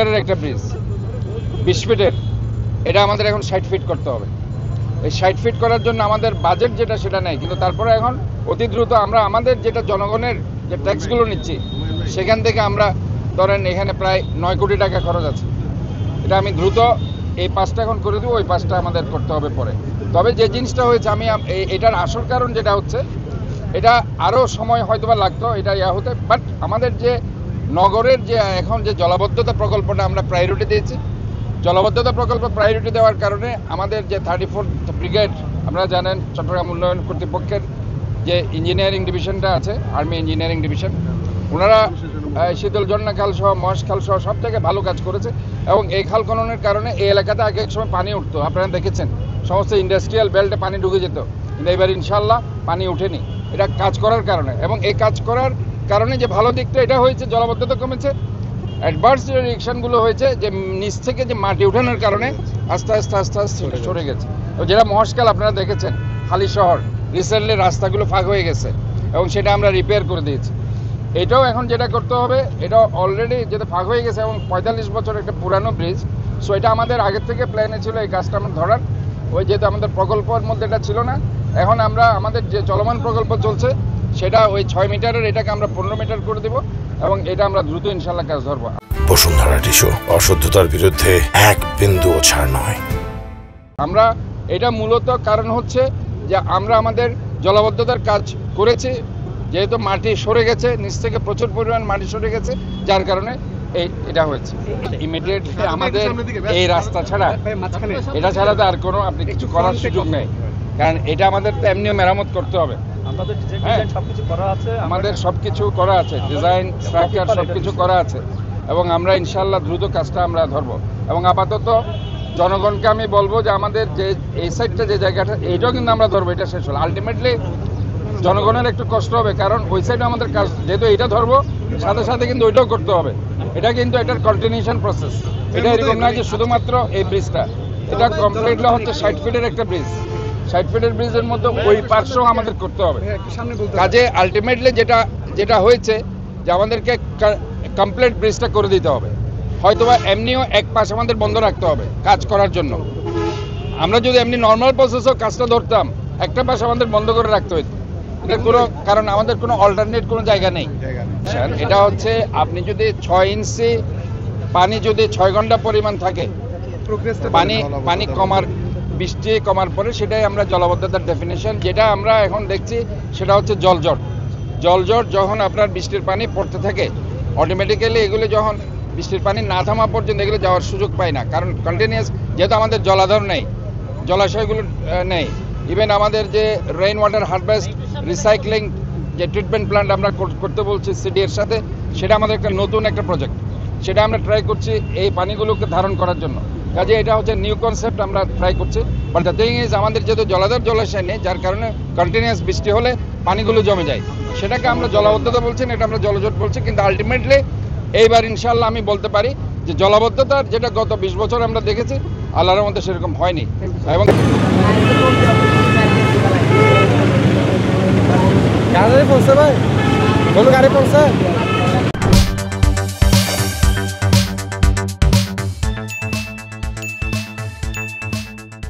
মিটারের একটা ব্রিজ, 20 ফিটের, এটা আমাদের এখন 60 ফিট করতে হবে। এই 60 ফিট করার জন্য আমাদের বাজেট যেটা সেটা নেই, কিন্তু তারপরে এখন অতি দ্রুত আমরা আমাদের যেটা জনগণের যে ট্যাক্সগুলো নিচ্ছি সেখান থেকে আমরা ধরেন এখানে প্রায় 9 কোটি টাকা খরচ আছে। এটা আমি দ্রুত এই পাঁচটা এখন করে দেবো, ওই পাঁচটা আমাদের করতে হবে পরে। তবে যে জিনিসটা হয়েছে এটার আসল কারণ যেটা হচ্ছে, এটা আরও সময় হয়তো বা লাগতো এটা হতে, বাট আমাদের যে নগরের যে এখন যে জলাবদ্ধতা প্রকল্পটা আমরা প্রায়োরিটি দিয়েছি, জলাবদ্ধতা প্রকল্প প্রায়োরিটি দেওয়ার কারণে আমাদের যে 34 ব্রিগেড, আপনারা জানেন চট্টগ্রাম উন্নয়ন কর্তৃপক্ষের যে ইঞ্জিনিয়ারিং ডিভিশনটা আছে, আর্মি ইঞ্জিনিয়ারিং ডিভিশন, ওনারা শীতল ঝর্ণা খাল সহ মহেশ খাল সহ সব থেকে ভালো কাজ করেছে। এবং এই খাল খননের কারণে এই এলাকাতে আগে এক সময় পানি উঠতো, আপনারা দেখেছেন সমস্ত ইন্ডাস্ট্রিয়াল বেল্টে পানি ঢুকে যেত, কিন্তু এবার ইনশাল্লাহ পানি ওঠেনি। এটা কাজ করার কারণে, এবং এই কাজ করার কারণে যে ভালো দিকটা এটা হয়েছে, জলাবদ্ধতা কমেছে, অ্যাডভার্স যে রিয়েকশনগুলো হয়েছে যে নিচ থেকে যে মাটি ওঠানোর কারণে আস্তে আস্তে আস্তে আস্তে সরে গেছে। যেটা মহেশখাল আপনারা দেখেছেন হালি শহর রিসেন্টলি রাস্তাগুলো ফাঁক হয়ে গেছে এবং সেটা আমরা রিপেয়ার করে দিয়েছি। এটাও এখন যেটা করতে হবে, এটা অলরেডি যেটা ফাঁক হয়ে গেছে এবং 45 বছর একটা পুরানো ব্রিজ, সো এটা আমাদের আগের থেকে প্ল্যানে ছিল এই কাজটা আমার ধরার, ওই যেহেতু আমাদের প্রকল্পের মধ্যে এটা ছিল না, এখন আমরা আমাদের যে চলমান প্রকল্প চলছে সেটা ওই 6 মিটারের এটাকে আমরা 15 মিটার করে দেব এবং এটা আমরা দ্রুত ইনশাল্লাহ কাজ ধরবো। বসুন্ধরা টিস্যু, অশুদ্ধতার বিরুদ্ধে এক বিন্দুও ছাড় নয়। আমরা এটা মূলত কারণ হচ্ছে যে আমরা আমাদের জলাবদ্ধতার কাজ করেছি, যেহেতু মাটি সরে গেছে, নিচ থেকে প্রচুর পরিমাণ মাটি সরে গেছে, যার কারণে এটা হয়েছে। ইমিডিয়েটলি আমাদের এই রাস্তা ছাড়া, এটা ছাড়া তো আর কোনো আপনি কিছু করার সুযোগ নেই, কারণ এটা আমাদের তো এমনিও মেরামত করতে হবে। আমাদের সবকিছু করা আছে, ডিজাইন স্ট্রাকচার সবকিছু করা আছে, এবং আমরা ইনশাল্লাহ দ্রুত কাজটা আমরা ধরবো। এবং আপাতত জনগণকে আমি বলবো যে আমাদের যে এই সাইডটা যে জায়গাটা, এইটাও কিন্তু আমরা ধরবো, এটা শেষ হলো। আলটিমেটলি জনগণের একটু কষ্ট হবে, কারণ ওই সাইডে আমাদের কাজ, যেহেতু এটা ধরবো সাথে সাথে কিন্তু ওইটাও করতে হবে। এটা কিন্তু এটার কন্টিনিউশন প্রসেস, এটা এরকম না যে শুধুমাত্র এই ব্রিজটা, এটা কমপ্লিটলি হচ্ছে 60 ফিটের একটা ব্রিজ। 60 ফিটের ব্রিজের মধ্যে ওই পার্শ্বও আমাদের করতে হবে। কাজে আলটিমেটলি যেটা হয়েছে যে আমাদেরকে কমপ্লিট ব্রিজটা করে দিতে হবে, হয়তোবা এমনিও এক পাশ আমাদের বন্ধ রাখতে হবে কাজ করার জন্য। আমরা যদি এমনি নর্মাল প্রসেসও কাজটা ধরতাম, একটা পাশ আমাদের বন্ধ করে রাখতে হতো, এটা কোনো কারণ আমাদের কোনো অল্টারনেট কোনো জায়গা নেই। এটা হচ্ছে আপনি যদি 6 ইঞ্চি পানি যদি 6 ঘন্টা পরিমাণ থাকে, পানি কমার, বৃষ্টি কমার পরে, সেটাই আমরা জলাবদ্ধতার ডেফিনেশন। যেটা আমরা এখন দেখছি সেটা হচ্ছে জলজট। যখন আপনার বৃষ্টির পানি পড়তে থাকে, অটোমেটিক্যালি এগুলো যখন বৃষ্টির পানি না থামা পর্যন্ত এগুলো যাওয়ার সুযোগ পায় না, কারণ কন্টিনিউয়াস যেহেতু আমাদের জলাধার নেই, জলাশয়গুলো নেই। ইভেন আমাদের যে রেইন ওয়াটার হারভেস্ট রিসাইক্লিং যে ট্রিটমেন্ট প্ল্যান্ট আমরা করতে বলছি সিডি এর সাথে, সেটা আমাদের একটা নতুন একটা প্রজেক্ট, সেটা আমরা ট্রাই করছি এই পানিগুলোকে ধারণ করার জন্য। কাজে এটা হচ্ছে নিউ কনসেপ্ট, আমরা ট্রাই করছি। বাট দ্য থিং ইজ আমাদের যেহেতু জলাশয় নেই, যার কারণে কন্টিনিউয়াস বৃষ্টি হলে পানিগুলো জমে যায়, সেটাকে আমরা জলাবদ্ধতা বলছি না, এটা আমরা জলজট বলছি। কিন্তু আলটিমেটলি এইবার ইনশাল্লাহ আমি বলতে পারি যে জলাবদ্ধতার যেটা গত 20 বছর আমরা দেখেছি, আল্লাহর মধ্যে সেরকম হয়নি। এবং গাড়ি পৌঁছে ভাই, গাড়ি পৌঁছে।